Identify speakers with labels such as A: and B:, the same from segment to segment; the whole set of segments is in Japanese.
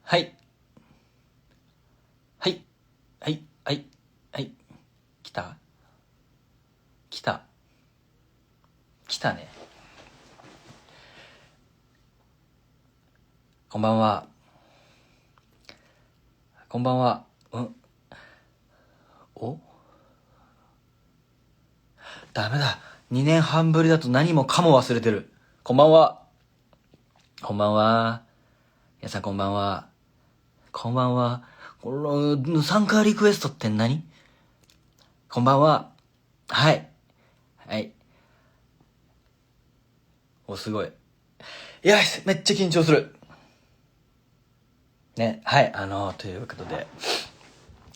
A: はい。はい。はい。はい。はい。来た来た。来たね。こんばんは。こんばんは。おダメだ。2年半ぶりだと何もかも忘れてる。こんばんは。こんばんは。皆さんこんばんは。こんばんは。この参加リクエストって何？こんばんは。はい。はい。お、すごい。いや、めっちゃ緊張する。ね、はい。ということで、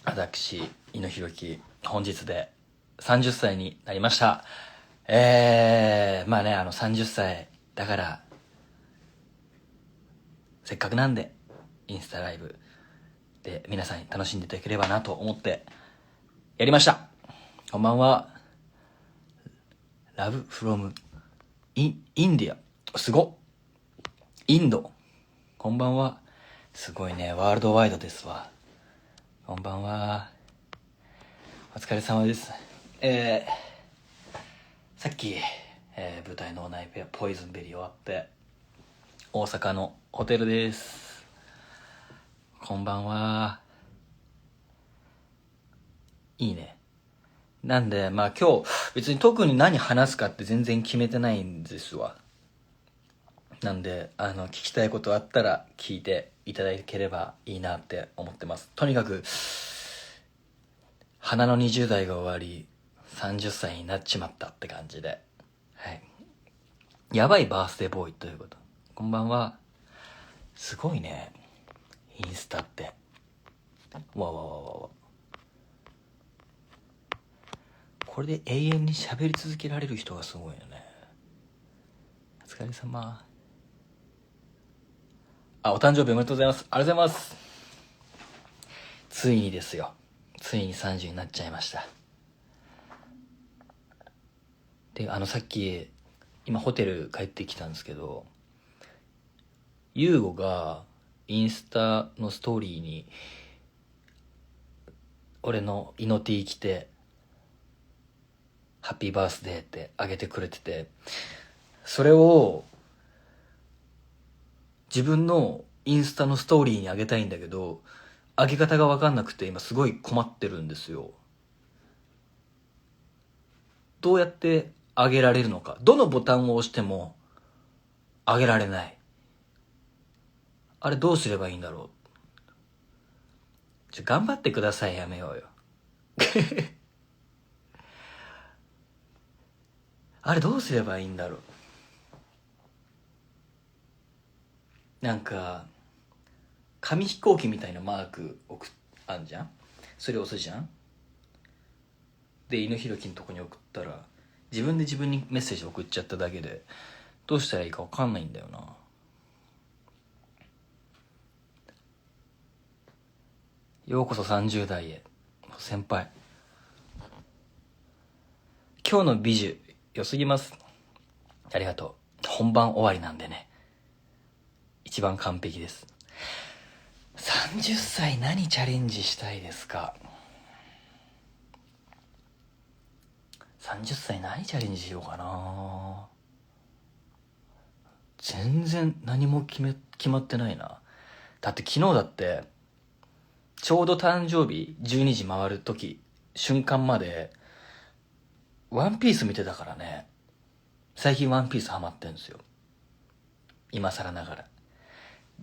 A: 私、井野弘樹、本日で30歳になりました。まあね、30歳だから、せっかくなんで、インスタライブで皆さんに楽しんでいただければなと思って、やりました。こんばんは。Love from India。すごっ。インド。こんばんは。すごいね、ワールドワイドですわ。こんばんは。お疲れ様です。さっき、舞台のナイペアポイズンベリー終わって、大阪のホテルです。こんばんは。いいね。なんで、まあ今日、別に特に何話すかって全然決めてないんですわ。なんで、聞きたいことあったら聞いていただければいいなって思ってます。とにかく、花の20代が終わり、30歳になっちまったって感じで。はい。やばいバースデーボーイということ。こんばんは。すごいね。インスタって。わわわわわ。これで永遠に喋り続けられる人がすごいよね。お疲れ様。お誕生日おめでとうございます。ありがとうございます。ついにですよ。ついに30になっちゃいました。で、さっき、今ホテル帰ってきたんですけど、ユーゴがインスタのストーリーに、俺のイノティ着て、ハッピーバースデーってあげてくれてて、それを、自分のインスタのストーリーにあげたいんだけど、あげ方がわかんなくて今すごい困ってるんですよ。どうやってあげられるのか。どのボタンを押してもあげられない。あれどうすればいいんだろう。頑張ってください。やめようよ。あれどうすればいいんだろう。なんか、紙飛行機みたいなマークあんじゃん。それ押すじゃん。で、犬ひろきのとこに送ったら、自分で自分にメッセージ送っちゃっただけで、どうしたらいいかわかんないんだよな。ようこそ30代へ。先輩。今日の美女、良すぎます。ありがとう。本番終わりなんでね。一番完璧です。30歳何チャレンジしたいですか？ 30 歳何チャレンジしようかな。全然何も決まってないな。だって昨日だって、ちょうど誕生日12時回る瞬間まで、ワンピース見てたからね。最近ワンピースハマってんですよ。今更ながら。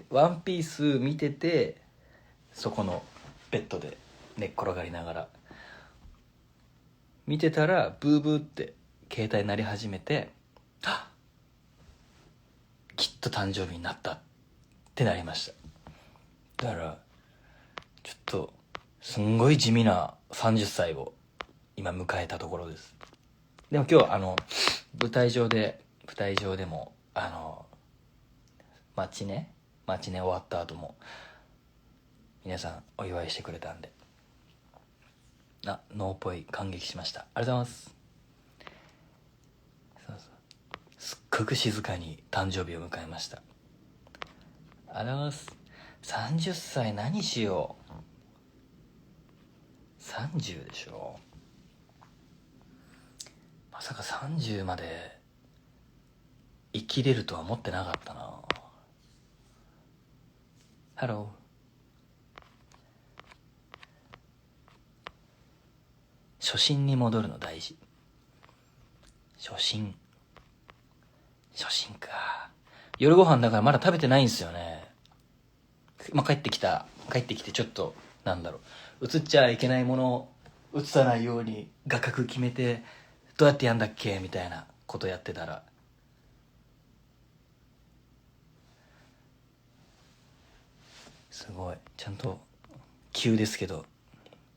A: ワンピース見てて、そこのベッドで寝っ転がりながら見てたら、ブーブーって携帯鳴り始めて、きっと誕生日になったってなりました。だからちょっとすんごい地味な30歳を今迎えたところです。でも今日舞台上でもマチネ終わった後も皆さんお祝いしてくれたんで、ノーポイ感激しました。ありがとうございます。そうそう、すっごく静かに誕生日を迎えました。ありがとうございます。30歳何しよう。30でしょ。まさか30まで生きれるとは思ってなかったな。ハロー。初心に戻るの大事。初心か。夜ご飯だからまだ食べてないんですよね。帰ってきてちょっとなんだろう、映っちゃいけないものを映さないように画角決めて、どうやってやんだっけみたいなことやってたら、すごいちゃんと急ですけど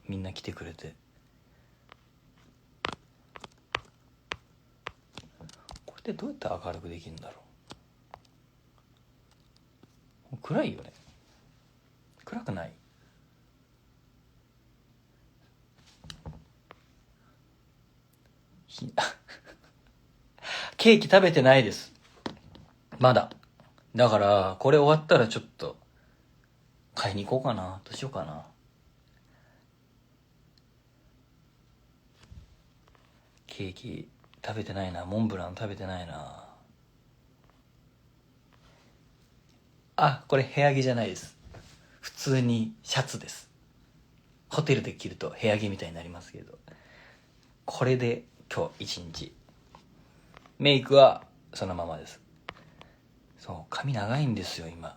A: みんな来てくれて、これってどうやって明るくできるんだろう。暗いよね。暗くない？ケーキ食べてないです、まだ。だからこれ終わったらちょっと買いに行こうかな。どうしようかな。ケーキ食べてないな。モンブラン食べてないな。あ、これ部屋着じゃないです。普通にシャツです。ホテルで着ると部屋着みたいになりますけど、これで今日一日。メイクはそのままです。そう、髪長いんですよ今。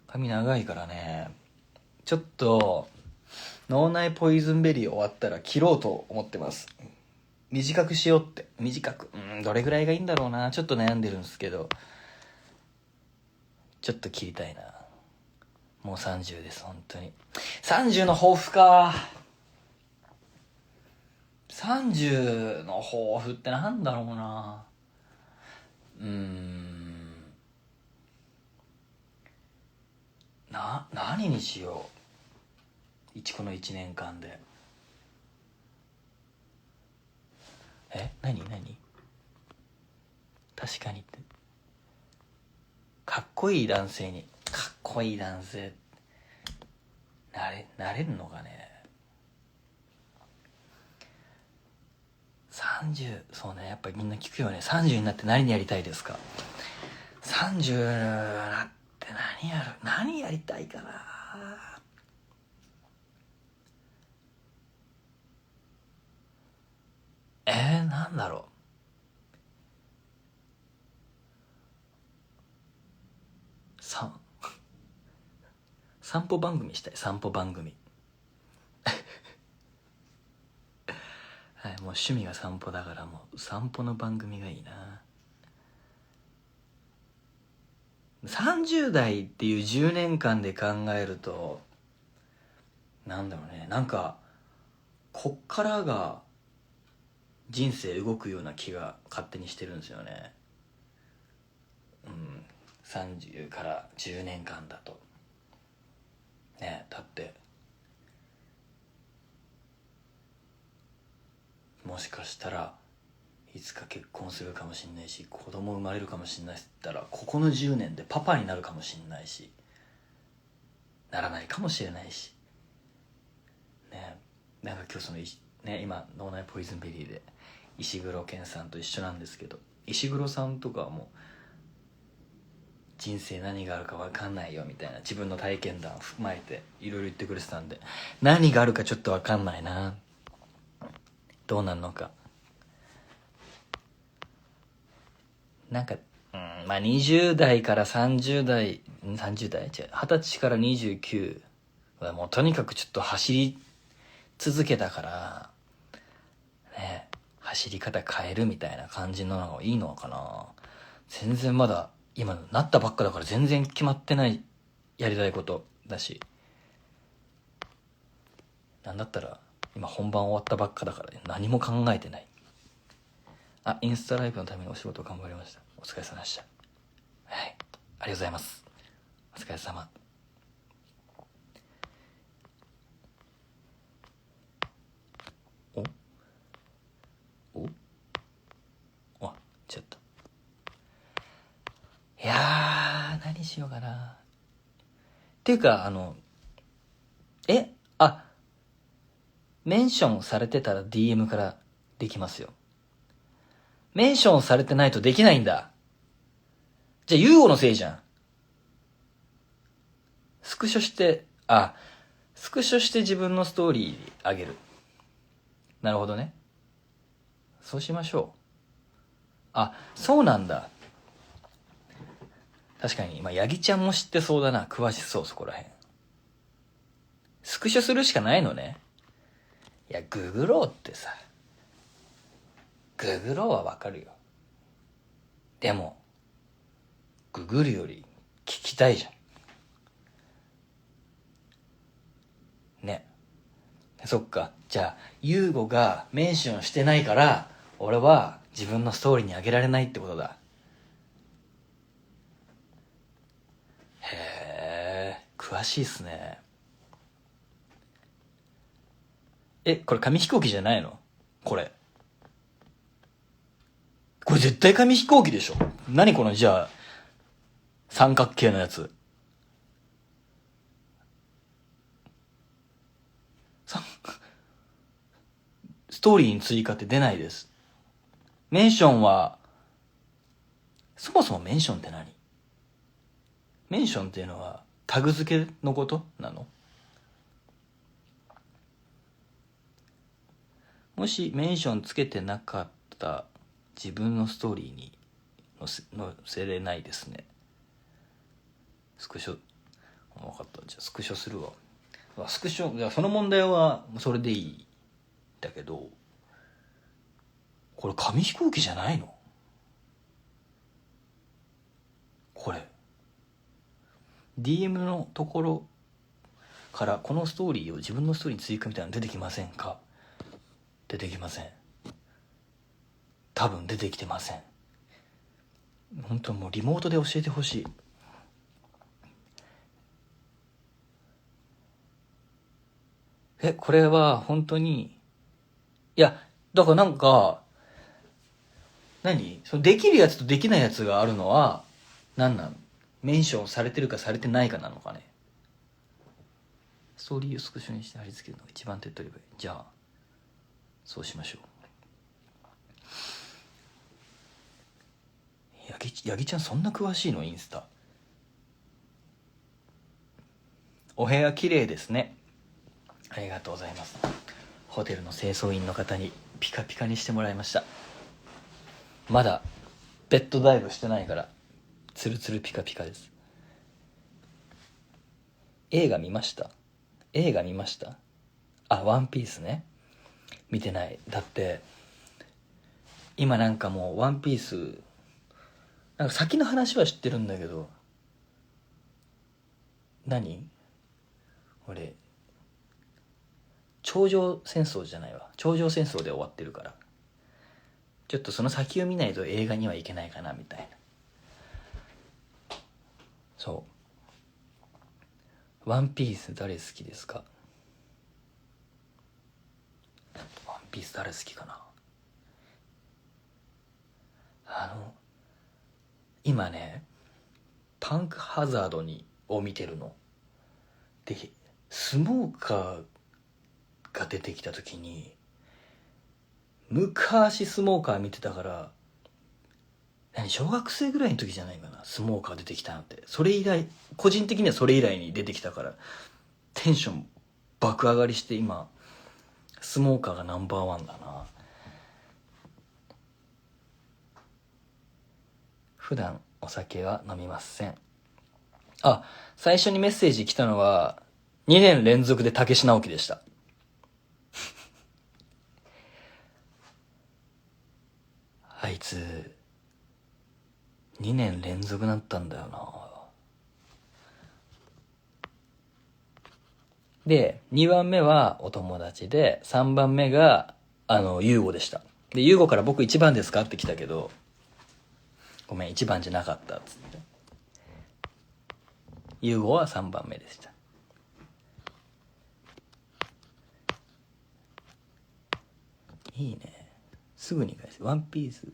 A: 髪長いからね、ちょっと脳内ポイズンベリー終わったら切ろうと思ってます。短くしようって。短く、どれぐらいがいいんだろうな。ちょっと悩んでるんですけど、ちょっと切りたいな。もう30です、本当に。30の抱負か。30の抱負ってなんだろうな。何にしよう。この1年間で。何確かにって。かっこいい男性なれるのかね。30、そうね、やっぱりみんな聞くよね。30になって何やりたいですか。30になって何やりたいかな。なんだろう。散歩番組したい。散歩番組。はい、もう趣味が散歩だから、もう散歩の番組がいいな。30代っていう10年間で考えると、なんだろうね、なんかこっからが人生動くような気が勝手にしてるんですよね。30から10年間だとね。だってもしかしたらいつか結婚するかもしんないし、子供生まれるかもしんないって言ったら、ここの10年でパパになるかもしんないし、ならないかもしれないしね。なんか今日今脳内ポイズンベリーで石黒賢さんと一緒なんですけど、石黒さんとかはもう人生何があるか分かんないよみたいな自分の体験談を踏まえていろいろ言ってくれてたんで、何があるかちょっと分かんないな。どうなるのか。なんか、まあ20代から30代、30代違う、20歳から29はもうとにかくちょっと走り続けたから、ね、走り方変えるみたいな感じののがいいのかな。全然まだ、今なったばっかだから全然決まってないやりたいことだし、なんだったら今本番終わったばっかだから何も考えてない。インスタライブのためにお仕事頑張りました。お疲れ様でした。はい、ありがとうございます。お疲れ様。おちょっと、いやー、何にしようかな。っていうかメンションされてたら DM からできますよ。メンションされてないとできないんだ。じゃあユーゴのせいじゃん。スクショして自分のストーリーあげる。なるほどね。そうしましょう。そうなんだ。確かに、ヤギちゃんも知ってそうだな。詳しそう、そこらへん。スクショするしかないのね。いや、ググろうってさ。ググろうはわかるよ。でも、ググるより聞きたいじゃん。ね。そっか。じゃあ、ユーゴがメンションしてないから、俺は自分のストーリーにあげられないってことだ。へえ、詳しいっすね。これ紙飛行機じゃないの？これ絶対紙飛行機でしょ。何この、じゃあ、三角形のやつ。ストーリーに追加って出ないです。メンションは、そもそもメンションって何？メンションっていうのはタグ付けのことなの？もしメンションつけてなかった自分のストーリーに載せれないですね。スクショ、分かった。じゃあスクショするわ。スクショ、じゃあその問題はそれでいいんだけど、これ紙飛行機じゃないの？これ DM のところからこのストーリーを自分のストーリーに追加みたいなの出てきませんか？出てきません。多分出てきてません。本当もうリモートで教えてほしい。これは本当に、いや、だからなんか、そのできるやつとできないやつがあるのは、何なの？メンションされてるかされてないかなのかね。ストーリーをスクショにして貼り付けるのが一番手っ取り早い。じゃあ、そうしましょう。ヤギちゃんそんな詳しいの？インスタ。お部屋綺麗ですね。ありがとうございます。ホテルの清掃員の方にピカピカにしてもらいました。まだベッドダイブしてないからツルツルピカピカです。映画見ました？ワンピースね。見てない。だって今なんかもうワンピースなんか先の話は知ってるんだけど、俺頂上戦争じゃないわ。頂上戦争で終わってるから、ちょっとその先を見ないと映画にはいけないかなみたいな。ワンピース誰好きですか？ワンピース誰好きかな。今ねパンクハザードを見てるので、スモーカーが出てきた時に、昔スモーカー見てたから、小学生ぐらいの時じゃないかな、スモーカー出てきたのって。それ以来、個人的にはそれ以来に出てきたからテンション爆上がりして、今スモーカーがナンバーワンだな。普段お酒は飲みません。最初にメッセージ来たのは2年連続で竹志直樹でした。あいつ2年連続だったんだよな。で2番目はお友達で、3番目がユーゴでした。でユーゴから僕1番ですかって来たけど、ごめん1番じゃなかったっつって、ユーゴは3番目でした。いいね、すぐに返す。ワンピース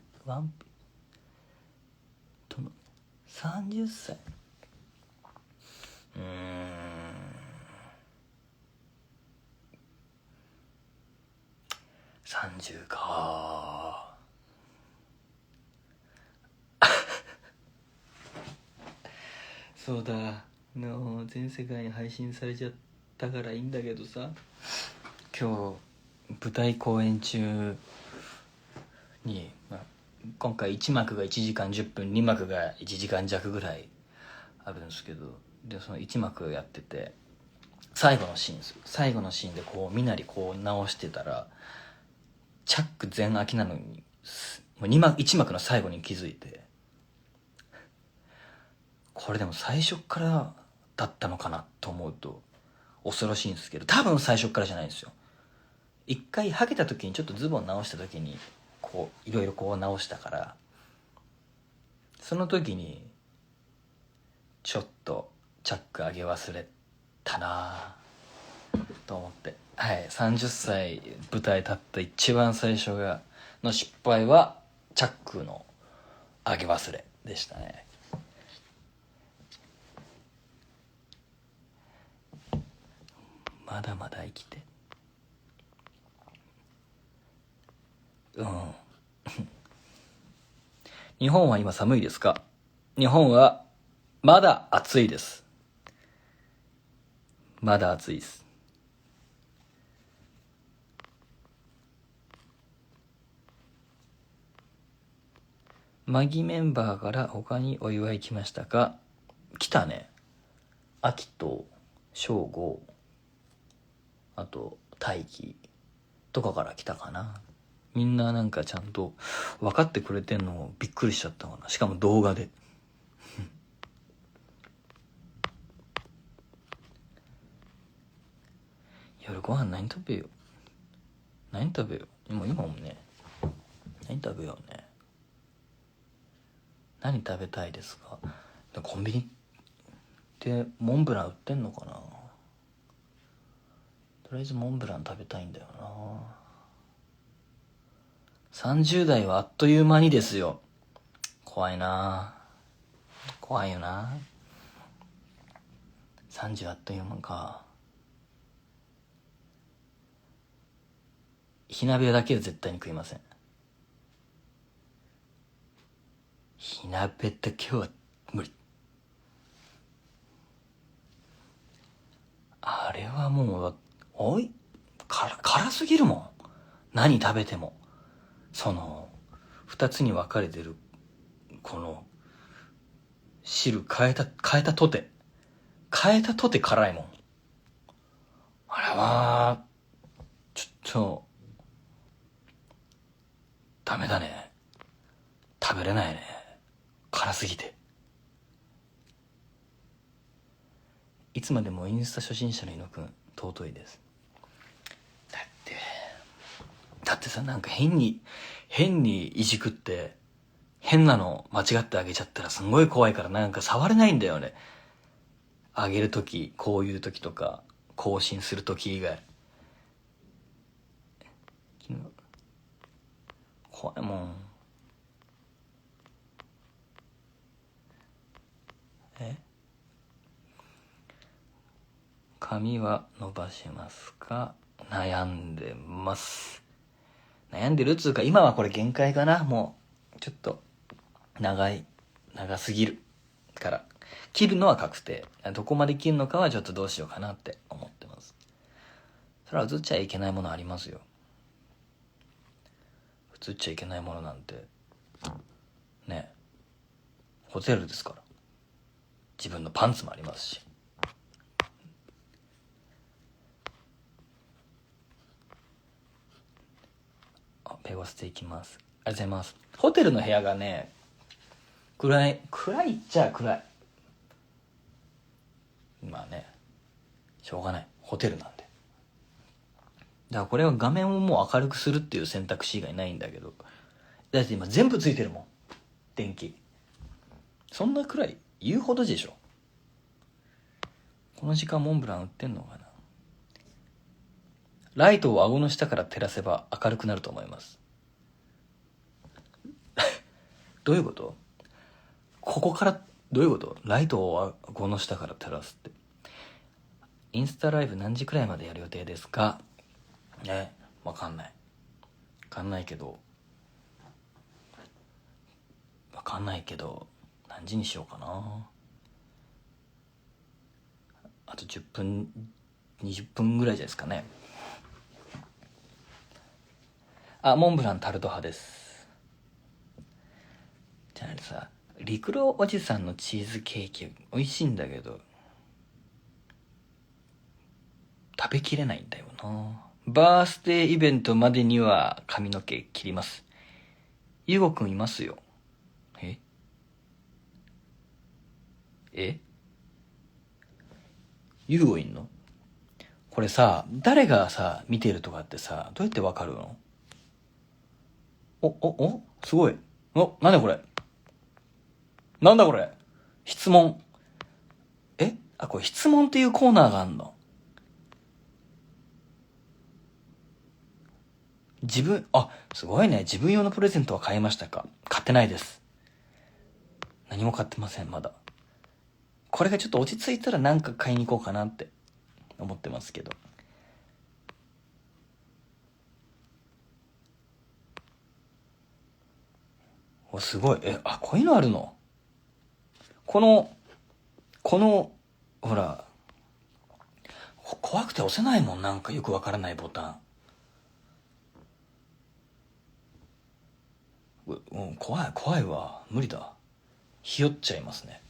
A: との30歳30か。そうだの全世界に配信されちゃったからいいんだけどさ、今日舞台公演中に、今回1幕が1時間10分2幕が1時間弱ぐらいあるんですけど、でその1幕やってて最後のシーンでこうみなりこう直してたらチャック全開きなのにもう1幕の最後に気づいて、これでも最初からだったのかなと思うと恐ろしいんですけど、多分最初からじゃないんですよ。一回はけた時にちょっとズボン直した時にこういろいろこう直したから、その時にちょっとチャック上げ忘れたなと思って、はい、30歳舞台立った一番最初の失敗はチャックの上げ忘れでしたね。まだまだ生きて日本は今寒いですか？日本はまだ暑いです。まだ暑いです。マギメンバーから他にお祝い来ましたか？来たね。秋と正吾、あと大輝とかから来たかな。みんななんかちゃんと分かってくれてんのもびっくりしちゃったかな。しかも動画で夜ご飯何食べよう。もう今もね、何食べようね。何食べたいですか？コンビニってモンブラン売ってんのかな。とりあえずモンブラン食べたいんだよな。30代はあっという間にですよ。怖いな。怖いよな。30あっという間か。火鍋だけは絶対に食いません。火鍋だけは無理。あれはもう辛すぎるもん。何食べてもその2つに分かれてるこの汁変えたとて辛いもん。あれはちょっとダメだね。食べれないね、辛すぎて。いつまでもインスタ初心者の伊野くん尊いです。だってさ、なんか変にいじくって変なの間違ってあげちゃったらすんごい怖いから、なんか触れないんだよね。あげるとき、こういうときとか更新するとき以外。怖いもん。髪は伸ばしますか？悩んでます。悩んでるっつうか、今はこれ限界かな。もうちょっと長すぎるから切るのは確定。どこまで切るのかはちょっとどうしようかなって思ってます。それは映っちゃいけないものありますよ。映っちゃいけないものなんてね、ホテルですから。自分のパンツもありますし。ペゴスていきます。ありがとうございます。ホテルの部屋がね、暗いっちゃ暗い。まあね、しょうがない、ホテルなんで。だからこれは画面をもう明るくするっていう選択肢以外ないんだけど、だって今全部ついてるもん、電気。そんなくらい言うほどでしょ。この時間モンブラン売ってんのかな。ライトを顎の下から照らせば明るくなると思います。どういうこと？ここからどういうこと？ライトを顎の下から照らすってインスタライブ何時くらいまでやる予定ですかね。わかんないけど何時にしようかな。あと10分20分ぐらいじゃないですかね。モンブランタルト派です。じゃあさ、陸路おじさんのチーズケーキ美味しいんだけど食べきれないんだよな。バースデーイベントまでには髪の毛切ります。ゆうごくんいますよ。えゆうごいんの？これさ、誰がさ見てるとかってさ、どうやってわかるの？すごい。なんだこれ。なんだこれ。質問。これ質問っていうコーナーがあんの？すごいね。自分用のプレゼントは買いましたか？買ってないです。何も買ってません、まだ。これがちょっと落ち着いたらなんか買いに行こうかなって思ってますけど。すごい。こういうのあるの？この、ほら、怖くて押せないもん、なんかよくわからないボタン。怖いわ。無理だ。ひよっちゃいますね。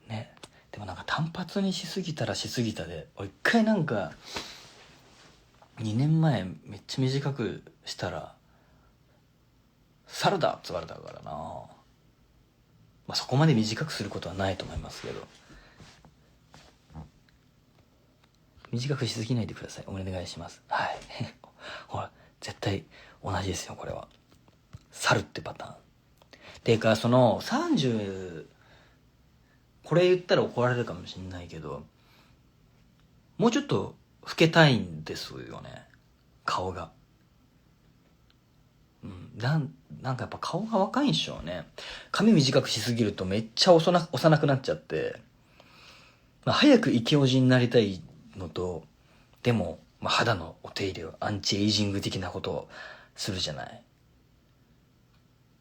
A: ね。でもなんか単発にしすぎたらしすぎたで、一回なんか、2年前めっちゃ短くしたら、猿だって言われたからな。そこまで短くすることはないと思いますけど。短くしすぎないでください。お願いします。はい。ほら、絶対同じですよ、これは。猿ってパターン。ていうか、その、30、これ言ったら怒られるかもしれないけど、もうちょっと老けたいんですよね。顔が。なんかやっぱ顔が若いんでしょうね。髪短くしすぎるとめっちゃ幼くなっちゃって、早くイケオジになりたいのと、でも、肌のお手入れをアンチエイジング的なことをするじゃない。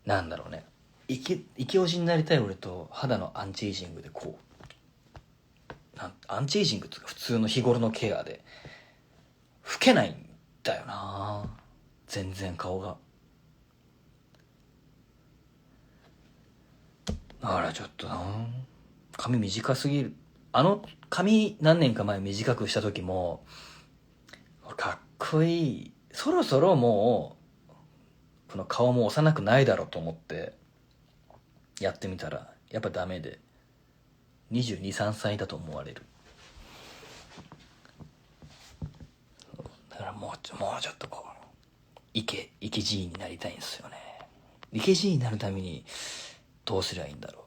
A: なんだろうね。イケオジになりたい俺と肌のアンチエイジングでアンチエイジングっていうか普通の日頃のケアで老けないんだよな。全然顔が。だからちょっとな、髪短すぎる。髪何年か前短くした時もかっこいい、そろそろもうこの顔も幼くないだろうと思ってやってみたらやっぱダメで、22、3歳だと思われる。だからもうちょっとイケGになりたいんですよね。イケ G になるためにどうすりゃいいんだろう。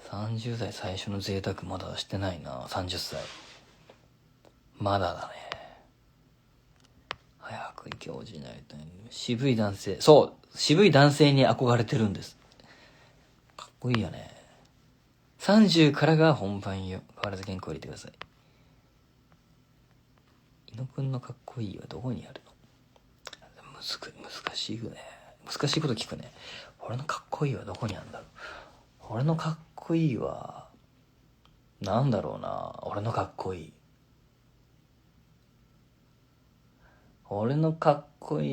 A: 30代最初の贅沢まだしてないな。30歳まだだね。早くイケオジになりたい。渋い男性、渋い男性に憧れてるんです。かっこいいよね。30からが本番よ。変わらず健康入れてください。伊野くんのかっこいいはどこにあるの？難しいよね。難しいこと聞くね。俺のかっこいいはどこにあるんだろう。俺のかっこいいはなんだろうな。俺のかっこい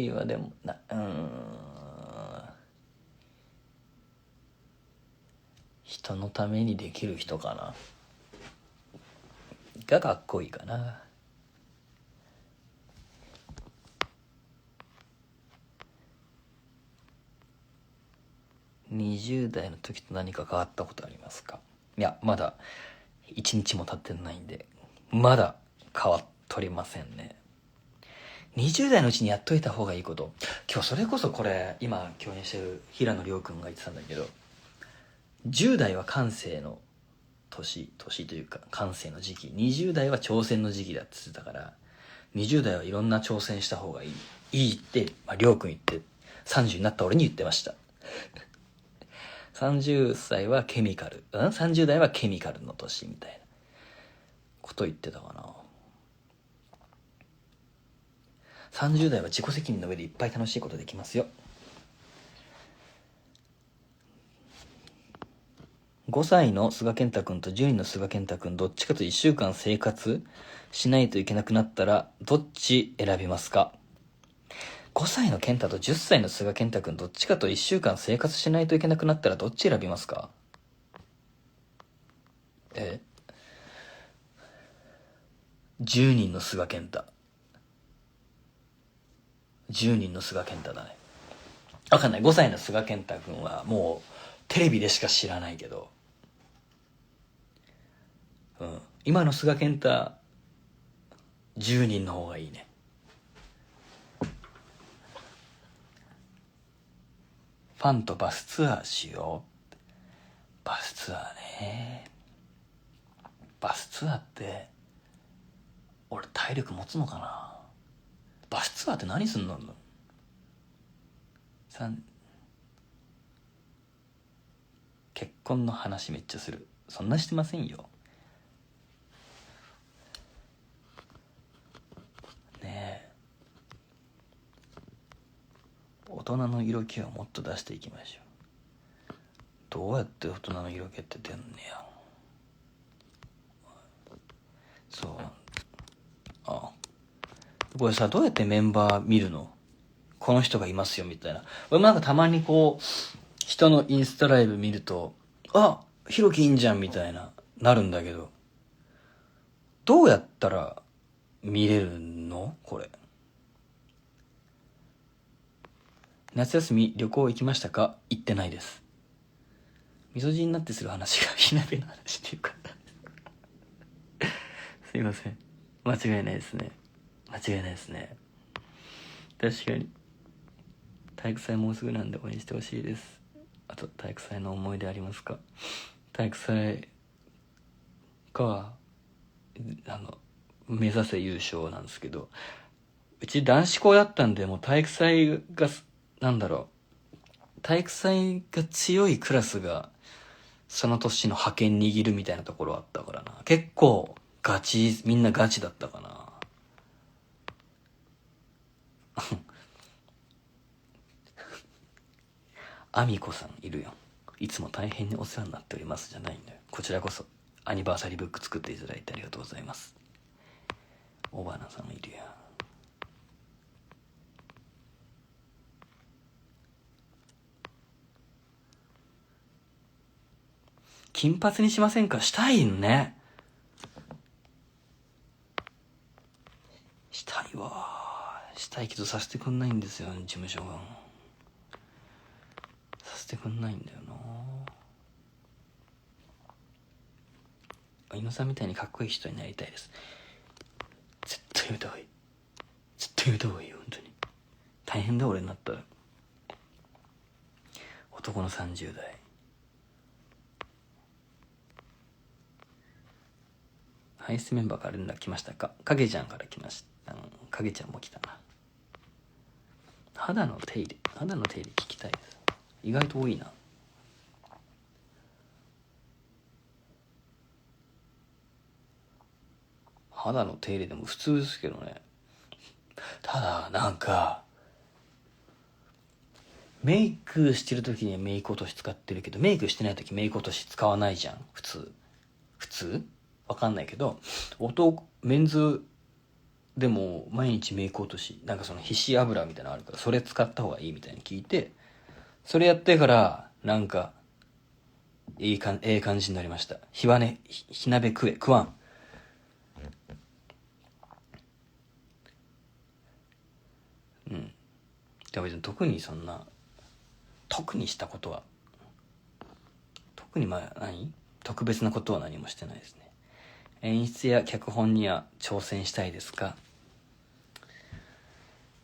A: いはでも人のためにできる人かながかっこいいかな。20代の時と何か変わったことありますか？いや、まだ1日も経ってないんでまだ変わっとりませんね。20代のうちにやっといた方がいいこと。今日それこそこれ今共演してる平野亮君が言ってたんだけど、10代は感性の年というか感性の時期、20代は挑戦の時期だって言ってたから、20代はいろんな挑戦した方がいいって、亮君言って30になった俺に言ってました。30歳はケミカル、30代はケミカルの年みたいなこと言ってたかな。30代は自己責任の上でいっぱい楽しいことできますよ。5歳の菅健太君と10人の菅健太君、どっちかと1週間生活しないといけなくなったらどっち選びますか？ 5 歳の健太と10歳の菅健太君、どっちかと1週間生活しないといけなくなったらどっち選びますか？10人の菅健太。10人の菅健太だね。わかんない。5歳の菅健太君はもうテレビでしか知らないけど、今の菅健太10人の方がいいね。ファンとバスツアーしよう。バスツアーね。バスツアーって俺体力持つのかな。バスツアーって何すんの？結婚の話めっちゃする。そんなしてませんよ。ねえ。大人の色気をもっと出していきましょう。どうやって大人の色気って出んねや。そう。あ、これさ、どうやってメンバー見るの？この人がいますよみたいな。俺もなんかたまにこう人のインスタライブ見ると、あ、ひろきいいんじゃんみたいなるんだけど、どうやったら見れるのこれ。夏休み旅行行きましたか？行ってないです。みそじになってする話が火鍋の話っていうかすいません、間違いないですね。間違いないですね。確かに体育祭もうすぐなんで応援してほしいです。あと体育祭の思い出ありますか？体育祭か目指せ優勝なんですけど、うち男子校だったんで、もう体育祭が体育祭が強いクラスがその年の覇権握るみたいなところあったからな。結構みんなガチだったかな。アミコさんいるよ。いつも大変にお世話になっておりますじゃないんだよ。こちらこそアニバーサリーブック作っていただいてありがとうございます。オバナさんもいるよ。金髪にしませんか？したいのね。したいわ。したいけどさせてくんないんですよ、事務所が。させてくんないんだよな。猪野さんみたいにかっこいい人になりたいです。絶対やめた方がいい。絶対やめた方がいいよ、本当に。大変だ俺になったら。男の30代。排出メンバーから連絡来ましたか？影ちゃんから来ました。影ちゃんも来たな。肌の手入れ聞きたいです。意外と多いな。肌の手入れでも普通ですけどね。ただなんかメイクしてる時にはメイク落とし使ってるけど、メイクしてない時メイク落とし使わないじゃん。普通わかんないけど、メンズでも毎日メイク落とし、なんかその皮脂油みたいなのあるから、それ使った方がいいみたいに聞いて、それやってからなんかええ感じになりました。火鍋食わん。うん。でも別に特にそんな特にしたことは、特に特別なことは何もしてないですね。演出や脚本には挑戦したいですか？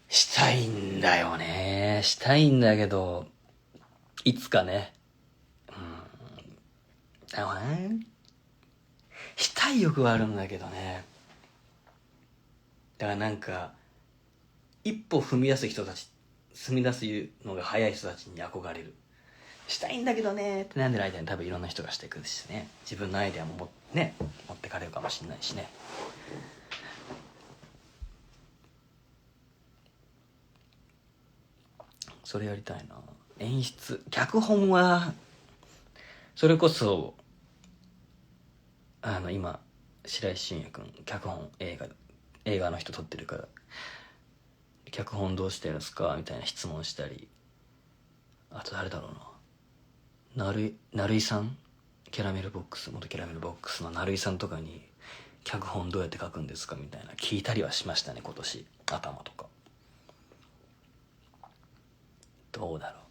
A: したいんだよね。したいんだけど、いつかね。だからね。したい欲はあるんだけどね。だからなんか、一歩踏み出す人たち、進み出すのが早い人たちに憧れる。したいんだけどねって悩んでる間に多分いろんな人がしていくしね、自分のアイデアもね持ってかれるかもしれないしね。それやりたいな。演出、脚本はそれこそ今白石俊也君脚本映画の人撮ってるから、脚本どうしてるんですかみたいな質問したり、あと誰だろうな、成井さん、元キャラメルボックスの成井さんとかに脚本どうやって書くんですかみたいな聞いたりはしましたね、今年頭とか。どうだろう。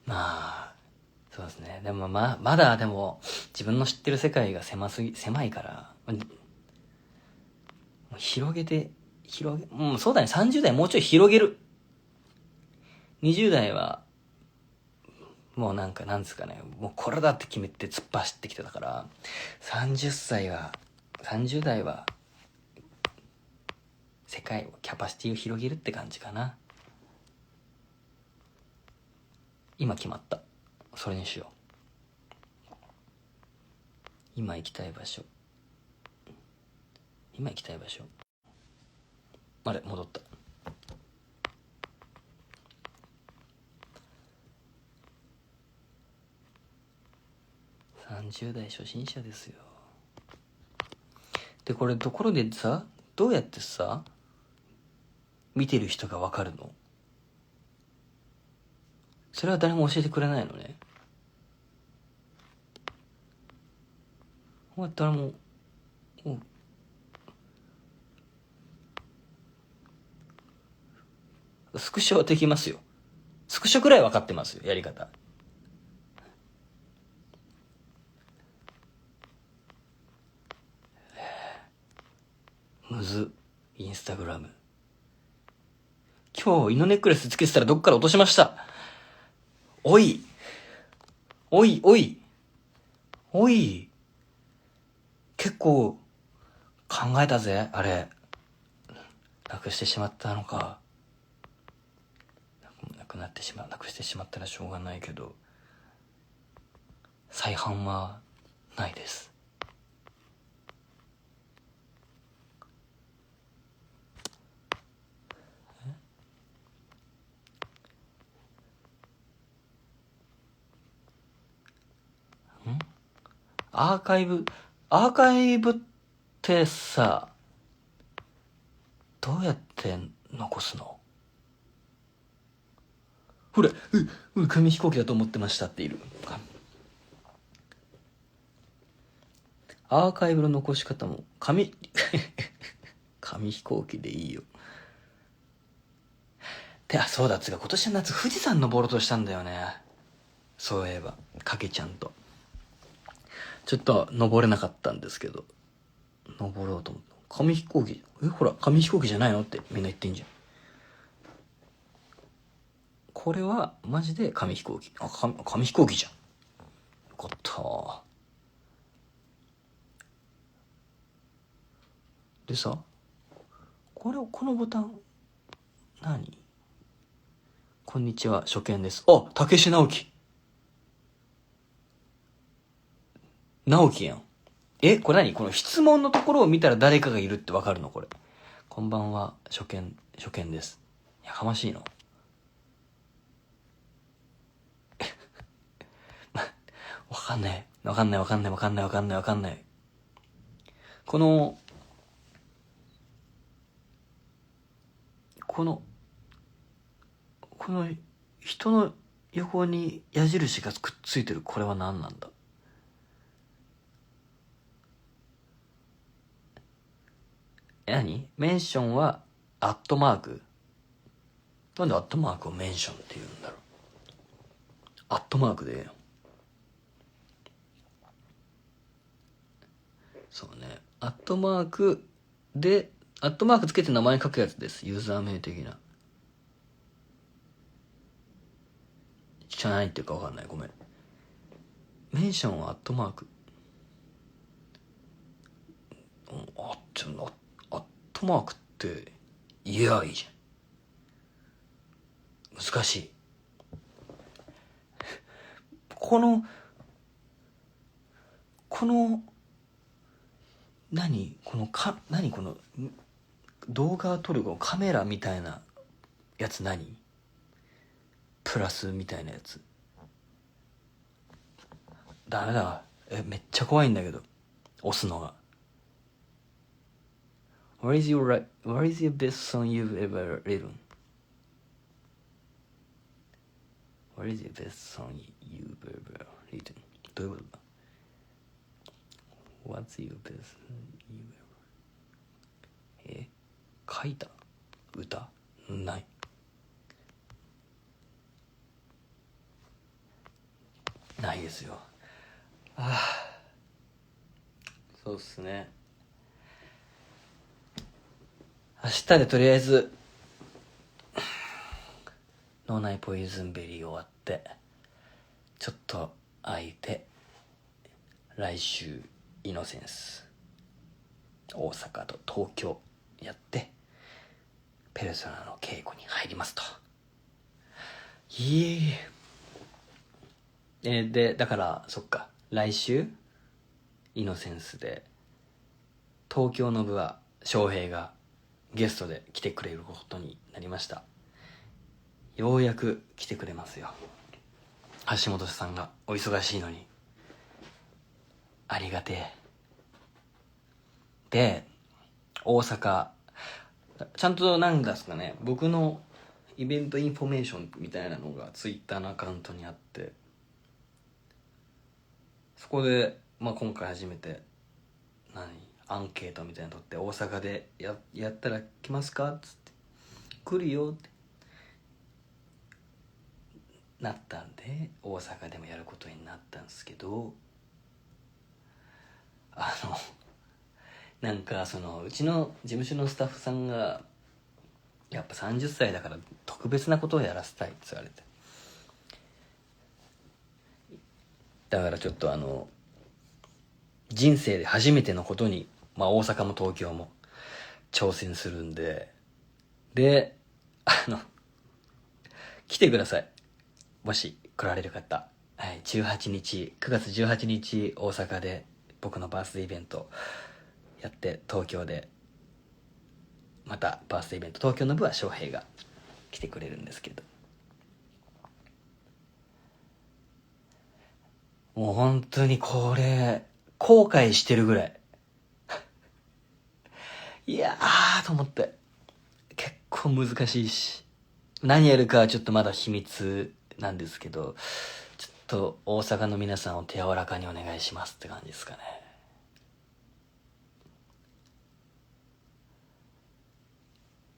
A: まあそうですね。でもまだでも自分の知ってる世界が狭いから広げ、そうだね、30代もうちょい広げる。20代はもうなんですかね、もうこれだって決めて突っ走ってきてたから、30代は世界キャパシティを広げるって感じかな。今決まった。それにしよう。今行きたい場所。あれ戻った。30代初心者ですよ。でこれところでさ、どうやってさ見てる人が分かるの？それは誰も教えてくれないのね。誰もスクショはできますよ。スクショくらい分かってますよ、やり方。むず。インスタグラム。今日イノネックレスつけてたらどっから落としました。おい結構考えたぜ、あれ。なくしてしまったのか。なくしてしまったらしょうがないけど、再販はないです。アーカイブってさ、どうやって残すの？ほら、紙飛行機だと思ってましたっている。アーカイブの残し方も紙飛行機でいいよ。そうだ、今年の夏富士山登ろうとしたんだよね。そういえばかけちゃんとちょっと登れなかったんですけど、登ろうと思った。紙飛行機、ほら紙飛行機じゃないのってみんな言ってんじゃん。これはマジで紙飛行機。紙飛行機じゃん。よかった。でさ、このボタン何？こんにちは、初見です。竹志直樹やん。これ何？この質問のところを見たら誰かがいるってわかるの？これ。こんばんは、初見です。やかましいの。わかんない。この人の横に矢印がくっついてる、これは何なんだ？何？メンションはアットマーク？なんでアットマークをメンションって言うんだろう。アットマークで。そうね、アットマークで、アットマークつけて名前書くやつです。ユーザー名的な。じゃないっていうか分かんない、ごめん。メンションはアットマーク。アットマークって言えばいいじゃん。難しい。この何この動画を撮るカメラみたいなやつ、プラスみたいなやつ。ダメだ。めっちゃ怖いんだけど押すのが。 What is your best song you've ever written? What is your best song you've ever written? どういうことだ。 What's your best song you've ever... 書いた歌ない。ないですよ。そうっすね。明日でとりあえず脳内ポイズンベリー終わって、ちょっと空いて、来週イノセンス大阪と東京やって、ペルソナの稽古に入りますと。でだからそっか、来週イノセンスで東京の部は翔平がゲストで来てくれることになりました。ようやく来てくれますよ、橋本さんが。お忙しいのにありがてえ。で大阪ちゃんとなんですかね、僕のイベントインフォメーションみたいなのがツイッターのアカウントにあって、そこで、今回初めてアンケートみたいなの取って、大阪でやったら来ますかっつって、来るよってなったんで、大阪でもやることになったんですけど、なんかうちの事務所のスタッフさんがやっぱ30歳だから特別なことをやらせたいって言われて、だからちょっと人生で初めてのことに、大阪も東京も挑戦するんで、来てください、もし来られる方。はい、9月18日大阪で僕のバースデーイベントやって、東京でまたバースデーイベント、東京の部は翔平が来てくれるんですけど、もう本当にこれ後悔してるぐらいいやーと思って、結構難しいし、何やるかはちょっとまだ秘密なんですけど、ちょっと大阪の皆さんを手柔らかにお願いしますって感じですかね。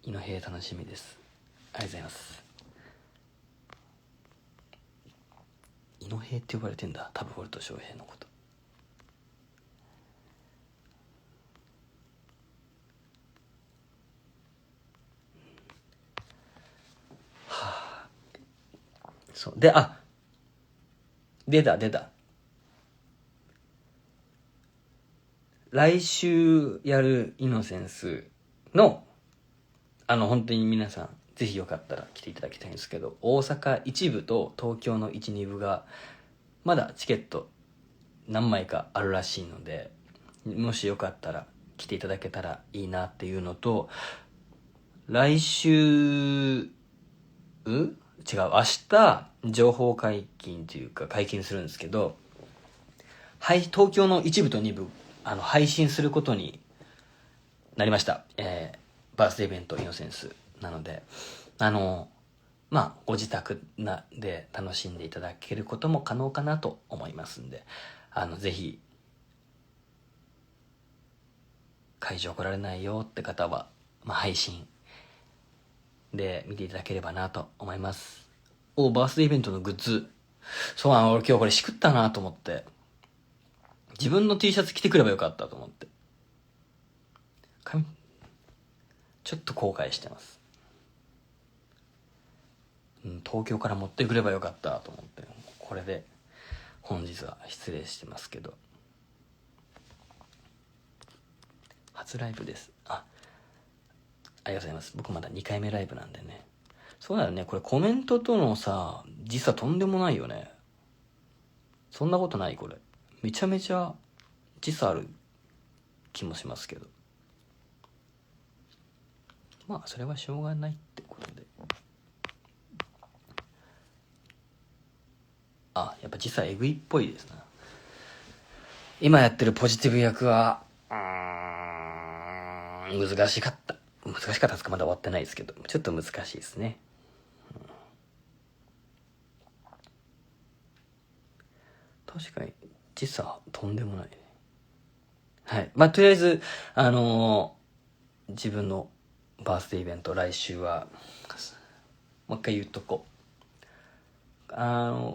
A: 井の平楽しみです。ありがとうございます。井の平って呼ばれてんだ、多分俺と翔平のこと。そうで、出た。来週やるイノセンスの本当に皆さんぜひよかったら来ていただきたいんですけど、大阪一部と東京の1、2部がまだチケット何枚かあるらしいので、もしよかったら来ていただけたらいいなっていうのと、来週明日情報解禁というか解禁するんですけど、東京の一部と二部配信することになりました。バースデーイベントイノセンスなので、ご自宅で楽しんでいただけることも可能かなと思いますんで、ぜひ会場来られないよって方は、配信で見ていただければなと思います。バースデーイベントのグッズ、そう俺今日これしくったなと思って、自分の T シャツ着てくればよかったと思って、ちょっと後悔してます。東京から持ってくればよかったと思って、これで本日は失礼してますけど、初ライブです。ありがとうございます。僕まだ2回目ライブなんでね、そうだよね。これコメントとのさ、時差とんでもないよね。そんなことないこれ。めちゃめちゃ時差ある気もしますけど。まあ、それはしょうがないってことで。あ、やっぱ時差えぐいっぽいですな。今やってるポジティブ役は、難しかった。難しかったですか？まだ終わってないですけど。ちょっと難しいですね。確かに、時差とんでもないね。はい。まあ、とりあえず、自分のバースデーイベント、来週は、もう一回言っとこう。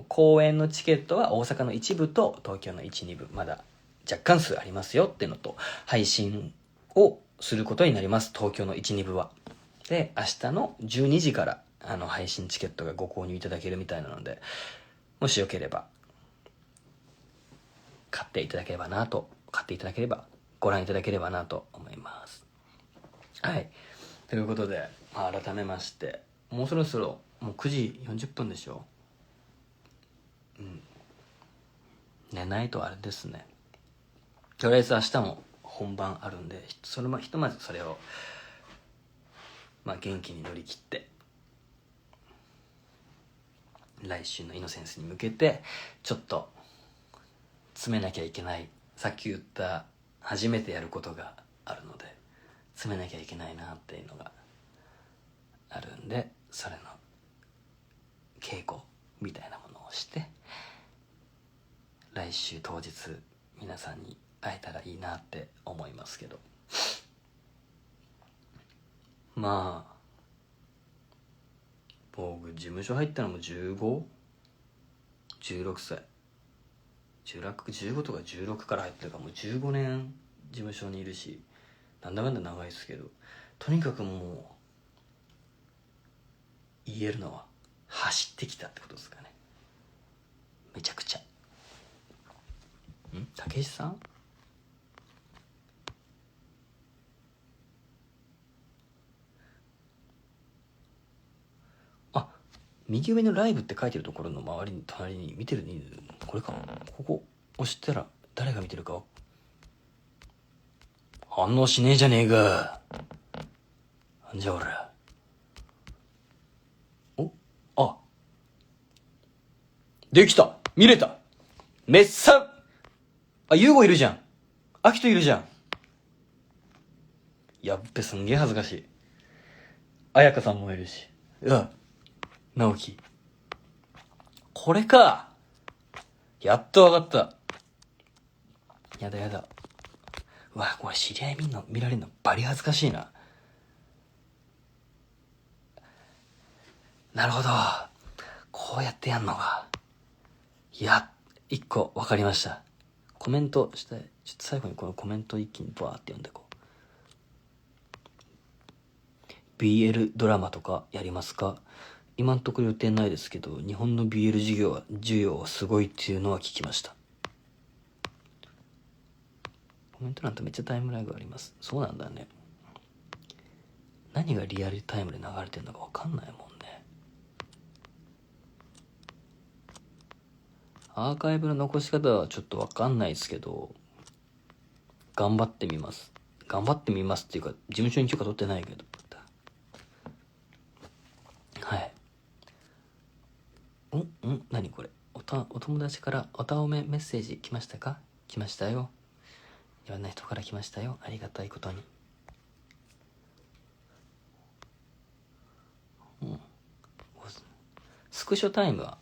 A: 公演のチケットは大阪の一部と東京の1、2部、まだ若干数ありますよっていうのと、配信をすることになります、東京の1、2部は。で、明日の12時から、配信チケットがご購入いただけるみたいなので、もしよければ、買っていただければ、ご覧いただければなと思います。はい。ということで、改めまして、もうそろそろ、もう9時40分でしょ。寝ないとあれですね。とりあえず明日も本番あるんで、ひとまずそれを、元気に乗り切って、来週のイノセンスに向けて、ちょっと、詰めなきゃいけない。さっき言った、初めてやることがあるので、詰めなきゃいけないなっていうのがあるんで、それの稽古みたいなものをして、来週当日皆さんに会えたらいいなって思いますけど、まあ僕事務所入ったのも 15?16 歳、15とか16から入ってるからもう15年事務所にいるし、なんだかんだ長いですけど、とにかくもう言えるのは走ってきたってことですかね。めちゃくちゃ。たけしさん、右上のライブって書いてるところの周りに、隣に見てる人数、これかな、ここ押したら誰が見てるか反応しねえじゃねえか。なんじゃ俺。あ、できた、見れた、めっさん、ユーゴいるじゃん、アキトいるじゃん。やっべ、すんげえ恥ずかしい。彩香さんもいるし、直樹、これか。やっとわかった。やだやだ。うわ、これ知り合い見られるのバリ恥ずかしいな。なるほど。こうやってやんのか。一個分かりました。コメントしたい。ちょっと最後にこのコメント一気にバーって読んでこう。BL ドラマとかやりますか？今んところ予定ないですけど、日本の BL 需要はすごいっていうのは聞きました。コメント欄とめっちゃタイムラグあります。そうなんだね。何がリアルタイムで流れてるのか分かんないもんね。アーカイブの残し方はちょっと分かんないですけど、頑張ってみます。頑張ってみますっていうか、事務所に許可取ってないけど。はい。何これ。お友達からおたおめメッセージ来ましたか？来ましたよ。いろんな人から来ましたよ。ありがたいことに。スクショタイムは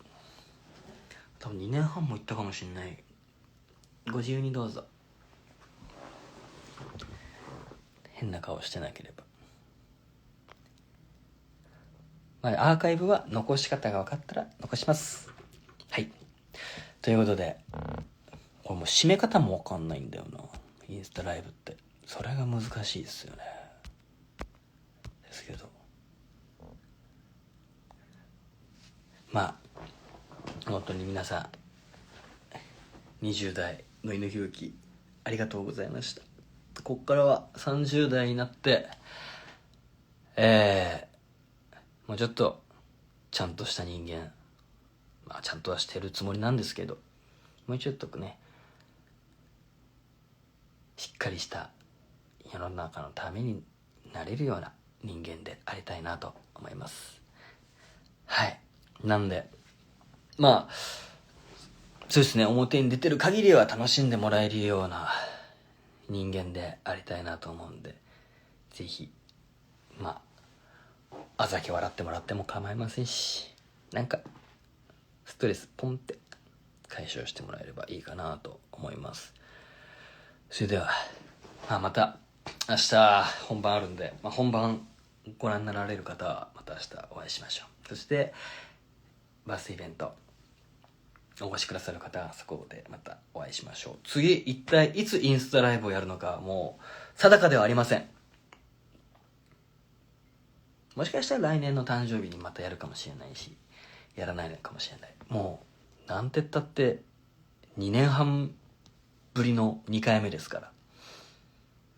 A: 多分2年半もいったかもしんない。ご自由にどうぞ。変な顔してなければ。アーカイブは残し方が分かったら残します。はい。ということで、これもう締め方も分かんないんだよな。インスタライブって。それが難しいですよね。ですけど。本当に皆さん、20代の犬ひきありがとうございました。こっからは30代になって、もうちょっとちゃんとした人間、まあちゃんとはしてるつもりなんですけど、もうちょっとねしっかりした世の中のためになれるような人間でありたいなと思います。はい。なんでまあそうですね、表に出てる限りは楽しんでもらえるような人間でありたいなと思うんで、ぜひまああざけ笑ってもらっても構いませんし、なんかストレスポンって解消してもらえればいいかなと思います。それでは、また明日本番あるんで、本番ご覧になられる方はまた明日お会いしましょう。そしてバースイベントお越しくださる方はそこでまたお会いしましょう。次一体いつインスタライブをやるのかもう定かではありません。もしかしたら来年の誕生日にまたやるかもしれないし、やらないのかもしれない。もうなんて言ったって2年半ぶりの2回目ですから、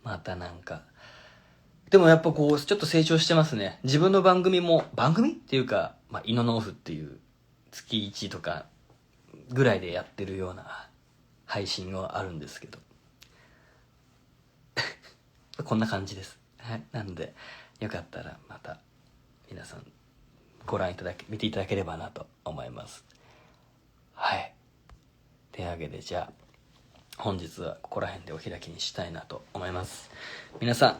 A: またなんかでもやっぱこうちょっと成長してますね。自分の番組っていうか、イノノーフっていう月1とかぐらいでやってるような配信があるんですけどこんな感じです。はい。なのでよかったらまた皆さん見ていただければなと思います。はい。というわけでじゃあ本日はここら辺でお開きにしたいなと思います。皆さ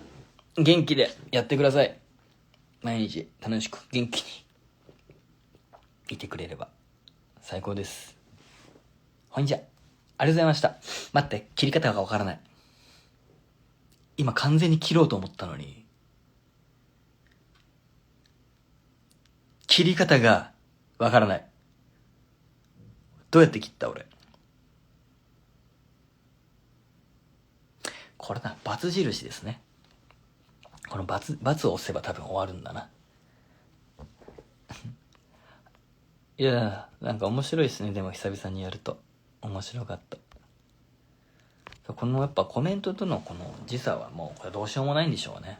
A: ん元気でやってください。毎日楽しく元気にいてくれれば最高です。ほんじゃ、ありがとうございました。待って、切り方がわからない。今完全に切ろうと思ったのに切り方がわからない。どうやって切った俺。これだ、×印ですね。この×を押せば多分終わるんだな。いやなんか面白いですね。でも久々にやると面白かった。このやっぱコメントとのこの時差はもうこれどうしようもないんでしょうね。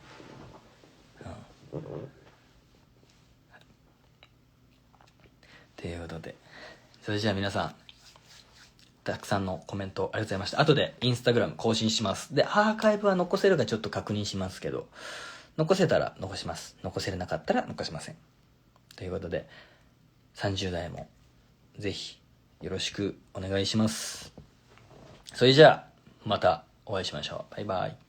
A: ということで、それじゃあ皆さんたくさんのコメントありがとうございました。後でインスタグラム更新します。でアーカイブは残せるかちょっと確認しますけど、残せたら残します。残せれなかったら残しません。ということで30代もぜひよろしくお願いします。それじゃあまたお会いしましょう。バイバイ。